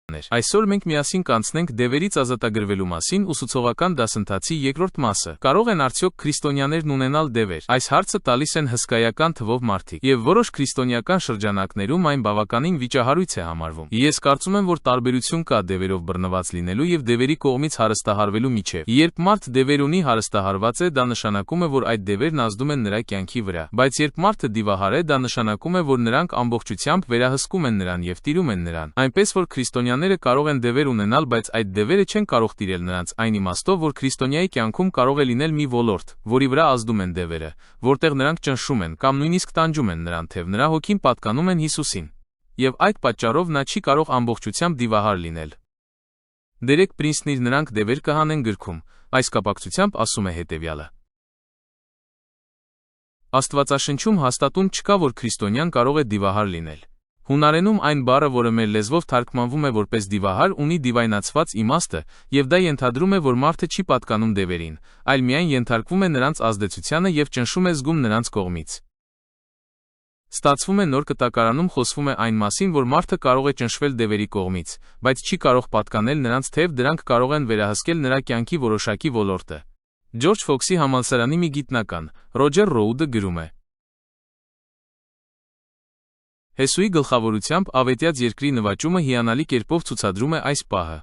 Այսօր մենք միասին կանցնենք դևերից ազատագրվելու մասին ուսուցողական դասընթացի երկրորդ մասը։ Կարող են արդյոք քրիստոնյաներն ունենալ դևեր։ Այս հարցը տալիս են հսկայական թվով մարդիկ, եւ որոշ քրիստոնեական շրջանակներում այն բավականին վիճահարույց է համարվում։ Ես կարծում եմ, որ տարբերություն կա դևերով բռնված լինելու եւ դևերի կողմից հարստահարվելու միջեւ։ Երբ մարդ դևեր ունի, հարստահարված է, դա նշանակում է, որ այդ դևերն ազդում են նրա կյանքի վրա։ Բայց երբ մարդը դիվահար է, դա նշանակում է, որ նրանք ամբողջությամբ վերահսկում են նրան եւ տիրում են նրան։ Այնպես որ քրիստոնյաները կարող են դևեր ունենալ, բայց այդ դևերը չեն կարող տիրել նրանց, այն իմաստով, որ քրիստոնյայի կյանքում կարող է լինել մի ոլորտ, որի վրա ազդում են դևերը, որտեղ նրանք ճնշում են կամ նույնիսկ տանջում են նրան, թեև նրա հոգին պատկանում են Հիսուսին։ Եվ այդ պատճառով նա չի կարող ամբողջությամբ դիվահար լինել։ Դերեկ Պրինսն իր «Նրանք դևեր կհանեն» գրքում այս կապակցությամբ ասում է հետևյալը. Աստվածաշնչում հաստատուն չկա, որ քրիստոնյան կարող է դիվահար լինել։ Հունարենում այն բառը, որը մեր լեզվով թարգմանվում է որպես դիվահար, ունի դիվայնացված իմաստը, եւ դա ենթադրում է, որ մարդը չի պատկանում դևերին, այլ միայն ենթարկվում է նրանց ազդեցությանը եւ ճնշում է զգում նրանց կողմից։ Ստացվում է նոր կտակարանում խոսվում է այն մասին, որ մարդը կարող է ճնշվել դևերի կողմից, բայց չի կարող պատկանել նրանց, թեև դրանք կարող են վերահսկել նրա կյանքի որոշակի ոլորտը։ Ջորջ Ֆոքսի համալսարանի մի գիտնական, Ռոջեր Ռոուդը գրում է. Հեսուի գլխավորությամբ ավետյաց երկրի նվաճումը հիանալի կերպով ցուցադրում է այս պահը։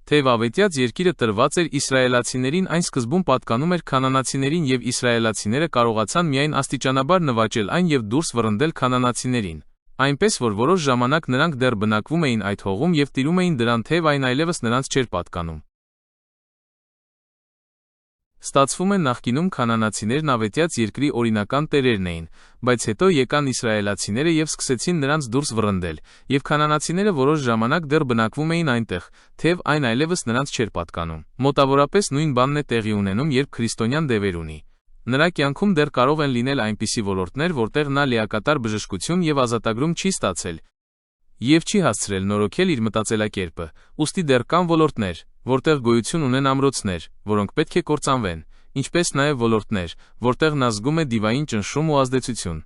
Թեև ավետյաց երկիրը տրված էր իսրայելացիներին, այն սկզբում պատկանում էր քանանացիներին եւ իսրայելացիները կարողացան միայն աստիճանաբար նվաճել այն եւ դուրս վռնդել քանանացիներին։ Այնպես որ որոշ ժամանակ նրանք դեռ բնակվում էին այդ հողում եւ տիրում էին դրան, թեև այն այլևս նրանց չէր պատկանում։ Ստացվում է նախկինում քանանացիներն ավետյաց երկրի օրինական տերերն էին, բայց հետո եկան իսրայելացիները եւ սկսեցին նրանց դուրս վռնդել, եւ քանանացիները որոշ ժամանակ դեռ բնակվում էին այնտեղ, թեև այն այլևս նրանց չէր պատկանում։ Մոտավորապես նույն բանն է տեղի ունենում, երբ քրիստոնյան դևեր ունի։ Նրա կյանքում դեռ կարող են լինել այնպիսի ոլորտներ, որտեղ նա լիակատար բժշկություն եւ ազատագրում չի ստացել եւ չի հասցրել նորոգել իր մտածելակերպը, ուստի դեռ կան ոլորտներ, որտեղ գոյություն ունեն ամրոցներ, որոնք պետք է կործանվեն, ինչպես նաև ոլորտներ, որտեղ նա զգում է դիվային ճնշում ու ազդեցություն։